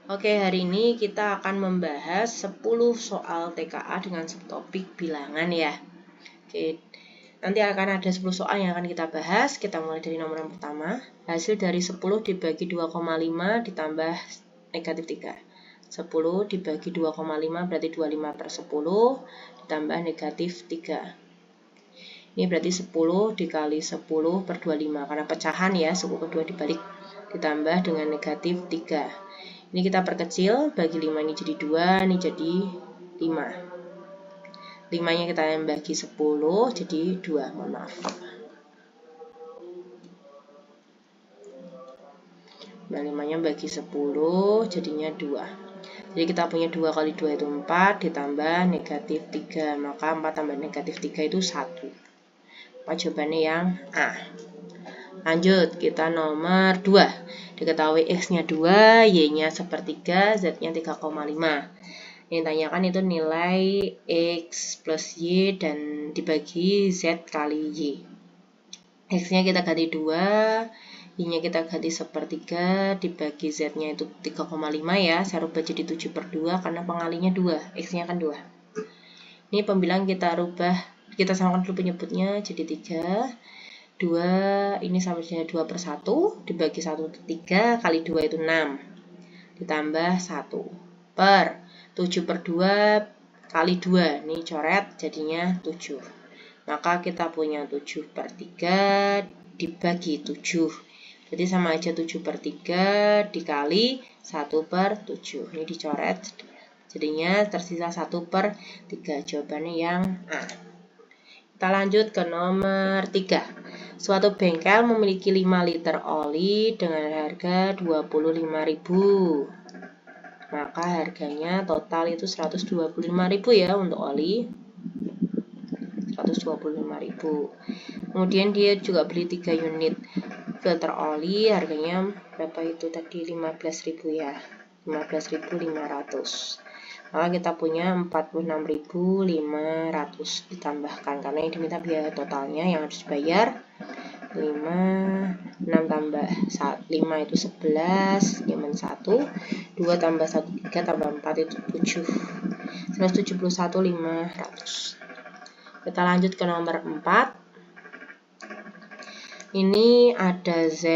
Oke, hari ini kita akan membahas 10 soal TKA dengan subtopik bilangan ya. Oke, nanti akan ada 10 soal yang akan kita bahas. Kita mulai dari nomor yang pertama. Hasil dari 10 dibagi 2,5 ditambah negatif 3. 10 dibagi 2,5 berarti 25/10 ditambah negatif 3. Ini berarti 10 dikali 10 per 25. Karena pecahan ya, suku kedua dibalik. Ditambah dengan negatif 3. Ini kita perkecil, bagi 5 ini jadi 2, ini jadi 5. 5-nya kita bagi 10, jadi 2, mohon maaf. Nah, 5-nya bagi 10, jadinya 2. Jadi kita punya 2 kali 2 itu 4, ditambah negatif 3. Maka 4 tambah negatif 3 itu 1. Apa jawabannya yang A. Lanjut, kita nomor 2. Diketahui X-nya 2, Y-nya sepertiga, Z-nya 3,5. Yang ditanyakan itu nilai X plus Y dan dibagi Z kali Y. X-nya kita ganti 2, Y-nya kita ganti sepertiga, dibagi Z-nya itu 3,5 ya. Saya rubah jadi 7/2 karena pengalinya 2, X-nya kan 2. Ini pembilang kita rubah, kita samakan dulu penyebutnya jadi 3. 2 ini sama dengan 2/1 dibagi 1/3 kali 2 itu 6 ditambah 1 per 7/2 kali 2 ini coret jadinya 7. Maka kita punya 7/3 dibagi 7, jadi sama aja 7/3 dikali 1/7. Ini dicoret jadinya tersisa 1/3. Jawabannya yang A. Kita lanjut ke nomor 3. Suatu bengkel memiliki 5 liter oli dengan harga 25.000. Maka harganya total itu 125.000 ya untuk oli. 125.000. Kemudian dia juga beli 3 unit filter oli, harganya berapa itu tadi? 15.000 ya. 15.500. Maka kita punya 46.500 ditambahkan karena yang diminta biaya totalnya yang harus dibayar 5, 6 tambah 5 itu 11, diamond 1, 2 tambah 1, 3 tambah 4 itu 7, 171.500. Kita lanjut ke nomor 4. Ini ada Z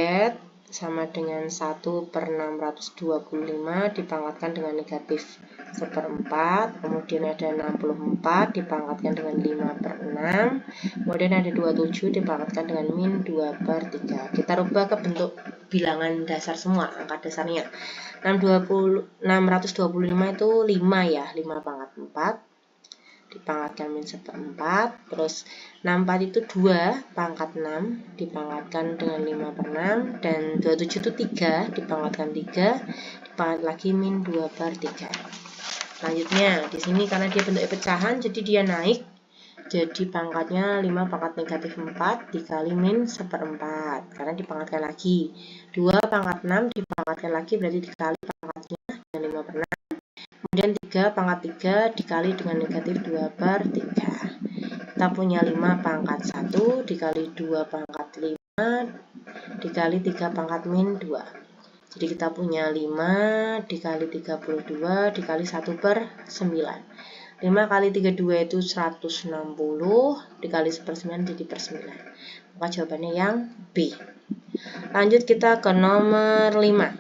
sama dengan 1/625 dipangkatkan dengan negatif 1/4, kemudian ada 64 dipangkatkan dengan 5/6, kemudian ada 27 dipangkatkan dengan min 2/3. Kita rubah ke bentuk bilangan dasar semua, angka dasarnya. 625 itu 5 ya, 5 pangkat 4 dipangkatkan min 1/4, terus 64 itu 2 pangkat 6 dipangkatkan dengan 5/6, dan 27 itu 3 dipangkatkan 3 dipangkat lagi min 2/3. Selanjutnya di sini karena dia bentuknya pecahan jadi dia naik, jadi pangkatnya 5 pangkat negatif 4 dikali min 1/4 karena dipangkatkan lagi. 2 pangkat 6 dipangkatkan lagi berarti dikali pangkatnya dengan 5/6. Kemudian 3 pangkat 3 dikali dengan negatif 2/3. Kita punya 5 pangkat 1 dikali 2 pangkat 5 dikali 3 pangkat min 2. Jadi kita punya 5 dikali 32 dikali 1/9. 5 kali 32 itu 160 dikali 1/9 jadi per 9. Maka jawabannya yang B. Lanjut kita ke nomor 5.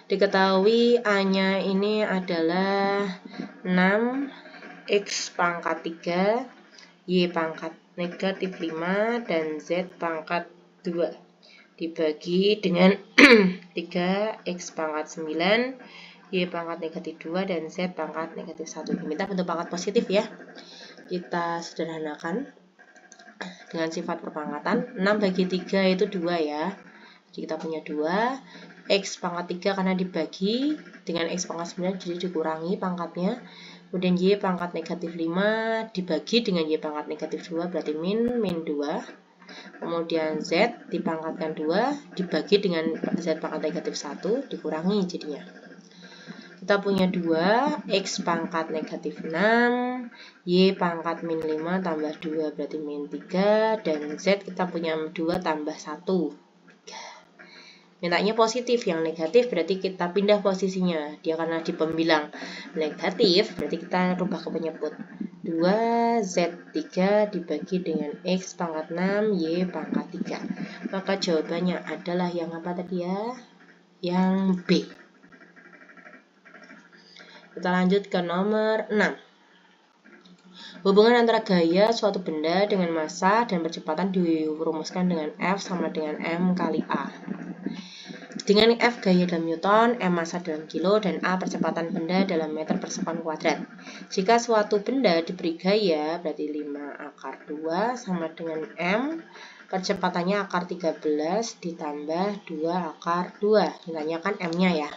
Diketahui A-nya ini adalah 6, X pangkat 3, Y pangkat negatif 5, dan Z pangkat 2. Dibagi dengan 3, X pangkat 9, Y pangkat negatif 2, dan Z pangkat negatif 1. Diminta bentuk pangkat positif ya. Kita sederhanakan dengan sifat perpangkatan. 6 bagi 3 itu 2 ya. Jadi kita punya 2. X pangkat 3 karena dibagi dengan X pangkat 9 jadi dikurangi pangkatnya. Kemudian Y pangkat negatif 5 dibagi dengan Y pangkat negatif 2 berarti min 2. Kemudian Z dipangkatkan 2 dibagi dengan Z pangkat negatif 1 dikurangi jadinya. Kita punya 2, X pangkat negatif 6, Y pangkat min 5 tambah 2 berarti min 3, dan Z kita punya 2 tambah 1. Mintanya positif, yang negatif berarti kita pindah posisinya. Dia karena di pembilang negatif, berarti kita rubah ke penyebut. 2Z3 dibagi dengan X pangkat 6, Y pangkat 3. Maka jawabannya adalah yang apa tadi ya? Yang B. Kita lanjut ke nomor 6. Hubungan antara gaya suatu benda dengan massa dan percepatan dirumuskan dengan F sama dengan M kali A. Dengan F gaya dalam Newton, M massa dalam kilo, dan A percepatan benda dalam meter per sekon kuadrat. Jika suatu benda diberi gaya, berarti 5 akar 2 sama dengan M, percepatannya akar 13 ditambah 2 akar 2. Ditanyakan M-nya ya.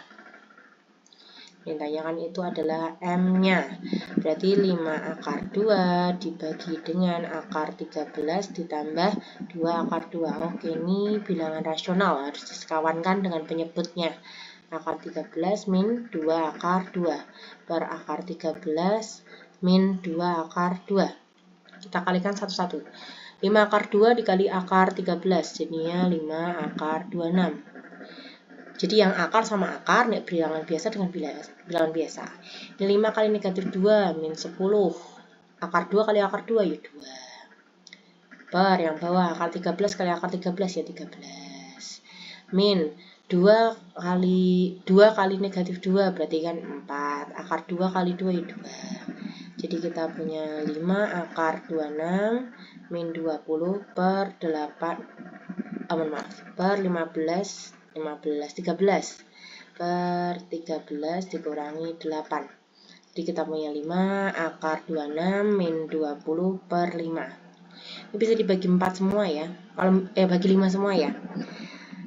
Ditanyakan itu adalah M-nya. Berarti 5 akar 2 dibagi dengan akar 13 ditambah 2 akar 2. Oke, ini bilangan rasional, harus disekawankan dengan penyebutnya. Akar 13 min 2 akar 2 per akar 13 min 2 akar 2. Kita kalikan satu-satu. 5 akar 2 dikali akar 13, jadinya 5 akar 26. Jadi yang akar sama akar, bilangan biasa dengan bilangan biasa. Ini 5 kali negatif 2, min 10. Akar 2 kali akar 2, ya 2. Per yang bawah, akar 13 kali akar 13, ya 13. Min 2 kali negatif 2, berarti kan 4. Akar 2 kali 2, ya 2. Jadi kita punya 5 akar 26, min 20 per 8, per 13 per 13 dikurangi 8. Jadi kita punya 5 akar 26 min 20 per 5. Ini bisa dibagi 4 semua ya. Bagi 5 semua ya.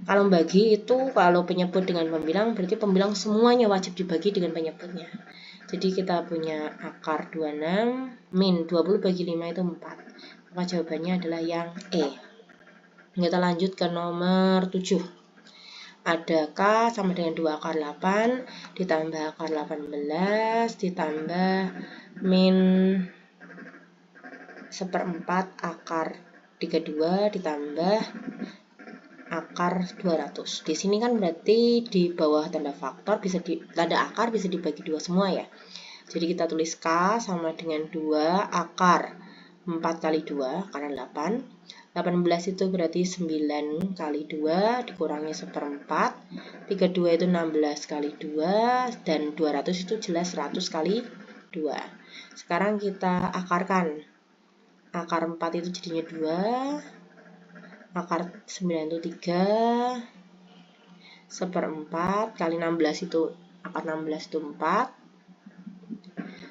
Kalau bagi itu, kalau penyebut dengan pembilang, berarti pembilang semuanya wajib dibagi dengan penyebutnya. Jadi kita punya akar 26 min 20 bagi 5 itu 4. Maka jawabannya adalah yang E. Kita lanjut ke nomor 7. Ada K sama dengan 2 akar 8 ditambah akar 18 ditambah min 1/4 akar 32 ditambah akar 200. Di sini kan berarti di bawah tanda faktor tanda akar bisa dibagi 2 semua ya. Jadi kita tulis K sama dengan 2 akar 4 kali 2 karena 8. 18 itu berarti 9 kali 2 dikurangi 1/4. 32 itu 16 kali 2. Dan 200 itu jelas 100 kali 2. Sekarang kita akarkan. Akar 4 itu jadinya 2. Akar 9 itu 3. 1/4 kali 16 itu akar 16 itu 4.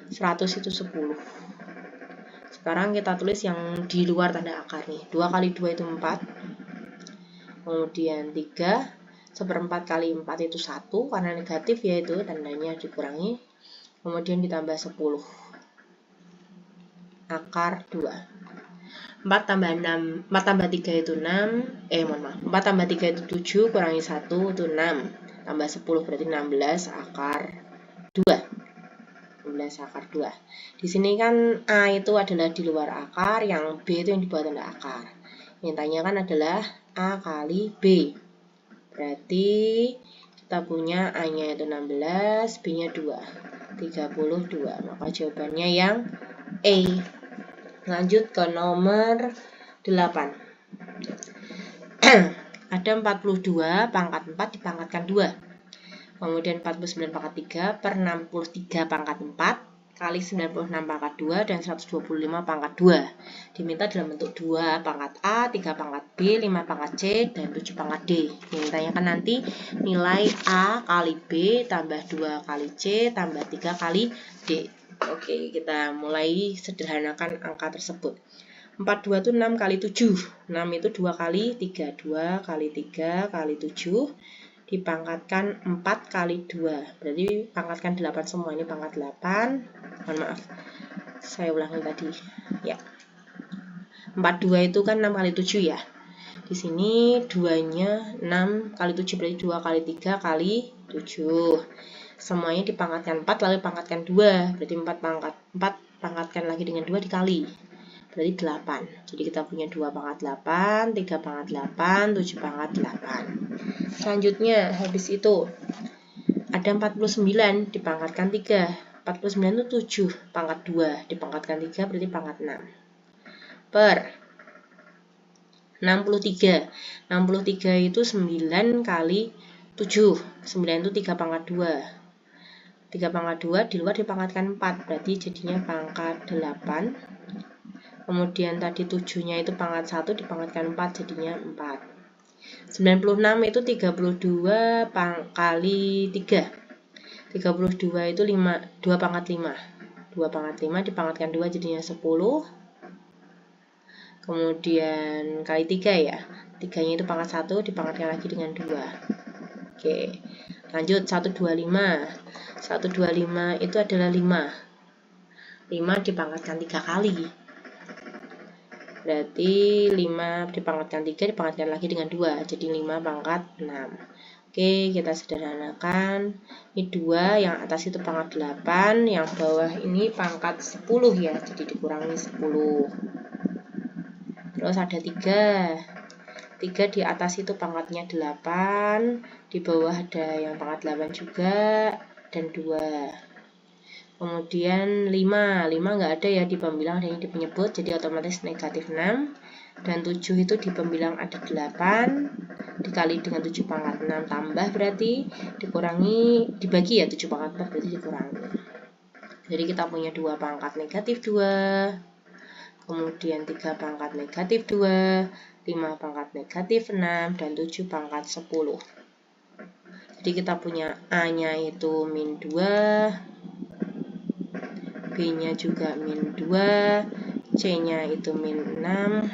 100 itu 10. Sekarang kita tulis yang di luar tanda akar nih. 2 kali 2 itu 4. Kemudian 3. 1/4 kali 4 itu 1. Karena negatif yaitu tandanya dikurangi. Kemudian ditambah 10. Akar 2. 4 tambah 3 itu 6. 4 tambah 3 itu 7. Kurangi 1 itu 6. Tambah 10 berarti 16 akar 2. 16 akar 2. Di sini kan A itu adalah di luar akar, yang B itu yang di bawah tanda akar. Yang ditanyakan adalah A kali B. Berarti kita punya A-nya itu 16, B-nya 2. 32. Maka jawabannya yang E. Lanjut ke nomor 8. Ada 42 pangkat 4 dipangkatkan 2. Kemudian 49 pangkat 3 per 63 pangkat 4 kali 96 pangkat 2 dan 125 pangkat 2. Diminta dalam bentuk 2 pangkat A, 3 pangkat B, 5 pangkat C, dan 7 pangkat D. Yang ditanyakan nanti nilai A kali B tambah 2 kali C tambah 3 kali D. Oke, kita mulai sederhanakan angka tersebut. 42 itu 6 kali 7. 6 itu 2 kali 3. 2 kali 3 kali 7. Dipangkatkan 4 kali 2. Berarti pangkatkan 8 semua. Ini pangkat 8. Mohon maaf. Saya ulangi tadi. Ya. 42 itu kan 6 kali 7 ya. Di sini 2-nya 6 kali 7 berarti 2 kali 3 kali 7. Semuanya dipangkatkan 4 lalu pangkatkan 2. Berarti 4 pangkatkan lagi dengan 2 dikali. berarti 8. Jadi kita punya 2 pangkat 8, 3 pangkat 8, 7 pangkat 8. Selanjutnya habis itu ada 49 dipangkatkan 3. 49 itu 7 pangkat 2 dipangkatkan 3 berarti pangkat 6. Per 63. 63 itu 9 kali 7. 9 itu 3 pangkat 2. 3 pangkat 2 di luar dipangkatkan 4. Berarti jadinya pangkat 8. Kemudian tadi 7-nya itu pangkat 1 dipangkatkan 4 jadinya 4. 96 itu 32 kali 3. 32 itu 2 pangkat 5. 2 pangkat 5 dipangkatkan 2 jadinya 10. Kemudian kali 3 ya. 3-nya itu pangkat 1 dipangkatkan lagi dengan 2. Oke. Lanjut 125. 125 itu adalah 5. 5 dipangkatkan 3 kali. Berarti 5 dipangkatkan 3 dipangkatkan lagi dengan 2. Jadi 5 pangkat 6. Oke, kita sederhanakan. Ini 2, yang atas itu pangkat 8, yang bawah ini pangkat 10 ya. Jadi dikurangi 10. Terus ada 3. 3 di atas itu pangkatnya 8, di bawah ada yang pangkat 8 juga, dan 2. Kemudian 5 nggak ada ya di pembilang, ada yang di penyebut, jadi otomatis negatif 6. Dan 7 itu di pembilang ada 8, dikali dengan 7 pangkat 6 tambah berarti dikurangi, dibagi ya 7 pangkat 4 berarti dikurangi. Jadi kita punya 2 pangkat negatif 2, kemudian 3 pangkat negatif 2, 5 pangkat negatif 6, dan 7 pangkat 10. Jadi kita punya A-nya itu min 2, B-nya juga min 2, C-nya itu min 6,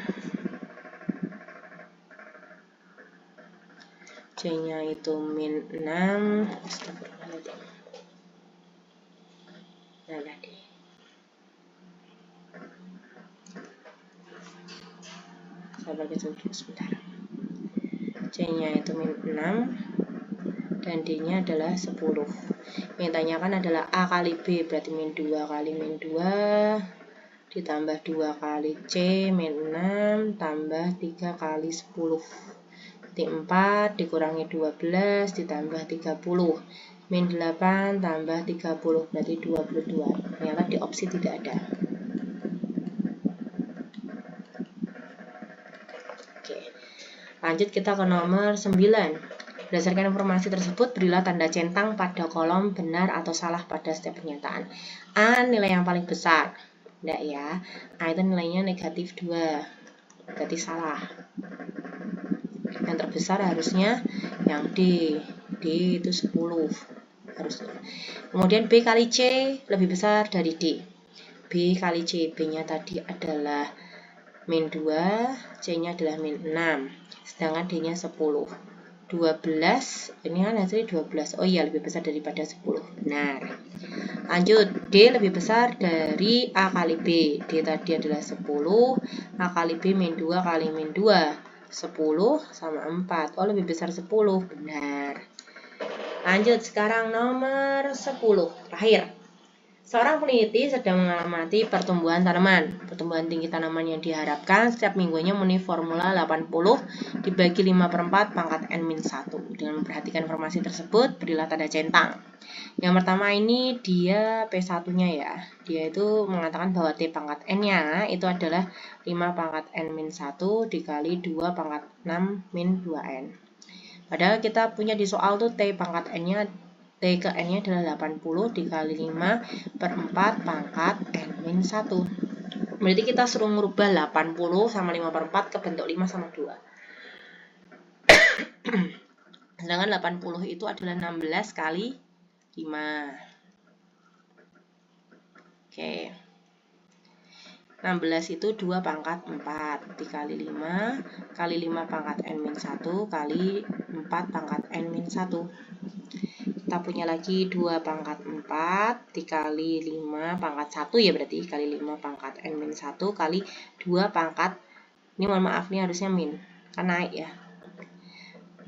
C-nya itu min 6. Astagfirullahaladzim. Nah, tadi. Saya pakai dulu sebentar. C-nya itu min 6, dan D-nya adalah 10. Yang ditanyakan adalah A kali B, berarti min 2 kali min 2, ditambah 2 kali C, min 6, tambah 3 kali 10. Berarti 4 dikurangi 12, ditambah 30. Min 8 tambah 30, berarti 22. Ternyata di opsi tidak ada. Oke. Lanjut kita ke nomor 9. Berdasarkan informasi tersebut, berilah tanda centang pada kolom benar atau salah pada setiap pernyataan. A nilai yang paling besar. Enggak ya. A itu nilainya negatif 2. Berarti salah. Yang terbesar harusnya yang D. D itu 10. Harusnya. Kemudian B kali C lebih besar dari D. B kali C. B-nya tadi adalah min 2. C-nya adalah min 6. Sedangkan D-nya 10. 12, ini kan hasilnya 12. Oh iya, lebih besar daripada 10. Benar. Lanjut, D lebih besar dari A kali B. D tadi adalah 10. A kali B min 2 kali min 2. 10 sama 4. Oh, lebih besar 10. Benar. Lanjut, sekarang nomor 10. Terakhir. Seorang peneliti sedang mengamati pertumbuhan tanaman. Pertumbuhan tinggi tanaman yang diharapkan setiap minggunya memenuhi formula 80 dibagi 5/4 pangkat N-1. Dengan memperhatikan informasi tersebut, berilah tanda centang. Yang pertama ini dia P1-nya ya. Dia itu mengatakan bahwa T pangkat N-nya itu adalah 5 pangkat N-1 dikali 2 pangkat 6 min 2N. Padahal kita punya di soal tuh T pangkat N-nya, T ke N-nya adalah 80 dikali 5/4 pangkat N-1. Berarti kita suruh merubah 80 sama 5/4 ke bentuk 5 sama 2. Sedangkan 80 itu adalah 16 kali 5. Oke. 16 itu 2 pangkat 4 dikali 5 kali 5 pangkat N-1 kali 4 pangkat N-1. Kita punya lagi 2 pangkat 4 dikali 5 pangkat 1 ya, berarti kali 5 pangkat N-1 kali 2 pangkat, ini mohon maaf nih harusnya min, kan naik ya,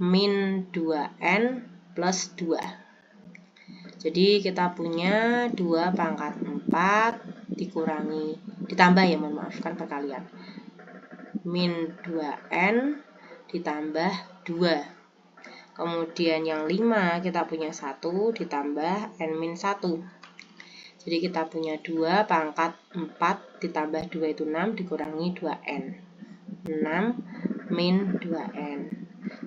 min 2N plus 2. Jadi kita punya 2 pangkat 4 ditambah ya, mohon maaf kan perkalian. Min 2n ditambah 2. Kemudian yang 5 kita punya 1 ditambah n min 1. Jadi kita punya 2 pangkat 4 ditambah 2 itu 6 dikurangi 2n. 6 min 2n.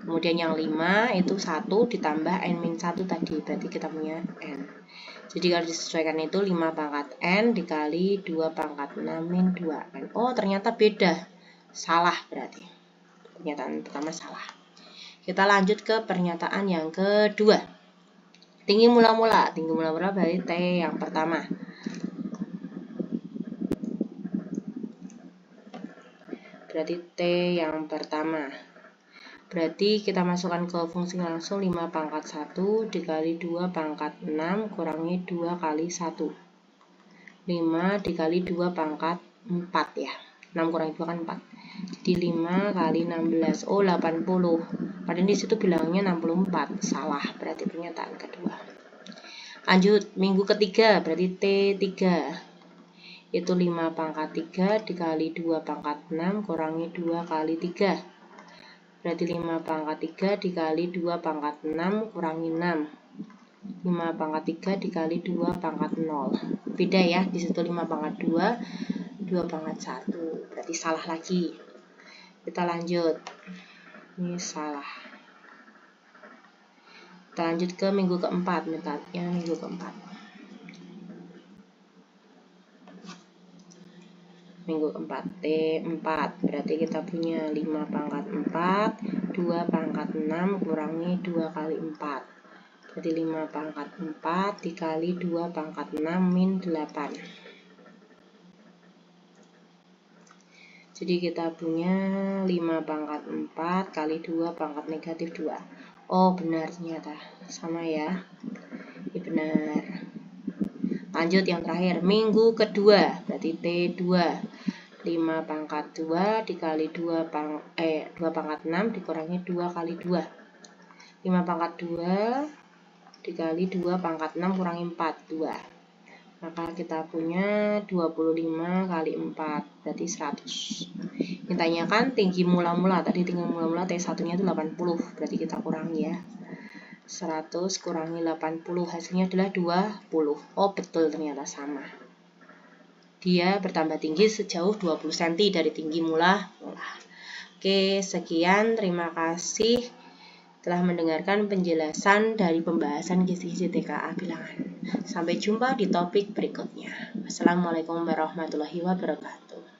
Kemudian yang 5 itu 1 ditambah n min 1 tadi, berarti kita punya n. Jadi kalau disesuaikan itu 5 pangkat n dikali 2 pangkat 6 min 2n. Oh, ternyata beda. Salah berarti. Pernyataan pertama salah. Kita lanjut ke pernyataan yang kedua. Tinggi mula-mula. Tinggi mula-mula berarti T yang pertama. Berarti T yang pertama. Berarti kita masukkan ke fungsi langsung 5 pangkat 1 dikali 2 pangkat 6 kurangi 2 kali 1. 5 dikali 2 pangkat 4 ya. 6 kurangi 2 kan 4. Jadi 5 kali 16. Oh, 80. Padahal di situ bilangnya 64. Salah, berarti pernyataan kedua. Lanjut, minggu ketiga berarti T3. Itu 5 pangkat 3 dikali 2 pangkat 6 kurangi 2 kali 3. Berarti 5 pangkat 3 dikali 2 pangkat 6 kurangi 6. 5 pangkat 3 dikali 2 pangkat 0. Beda ya, di situ 5 pangkat 2, 2 pangkat 1. Berarti salah lagi. Kita lanjut. Ini salah. Kita lanjut ke minggu keempat, metodenya minggu keempat. Minggu keempat, T4. Berarti kita punya 5 pangkat 4, 2 pangkat 6 kurangi 2 kali 4. Berarti 5 pangkat 4 dikali 2 pangkat 6 min 8. Jadi kita punya 5 pangkat 4 kali 2 pangkat negatif 2. Oh, benar ternyata. Sama ya. Ini benar. Lanjut yang terakhir, minggu kedua, berarti T2. 5 pangkat 2 dikali 2 pangkat 6 dikurangi 2 kali 2. 5 pangkat 2 dikali 2 pangkat 6 kurangi 4, 2. Maka kita punya 25 kali 4, berarti 100. Ditanyakan tinggi mula-mula, tadi tinggi mula-mula T1-nya itu 80, berarti kita kurangi ya. 100 kurangi 80, hasilnya adalah 20. Oh, betul ternyata sama. Dia bertambah tinggi sejauh 20 cm dari tinggi mula. Oke, sekian. Terima kasih telah mendengarkan penjelasan dari pembahasan kisi-kisi TKA bilangan. Sampai jumpa di topik berikutnya. Wassalamualaikum warahmatullahi wabarakatuh.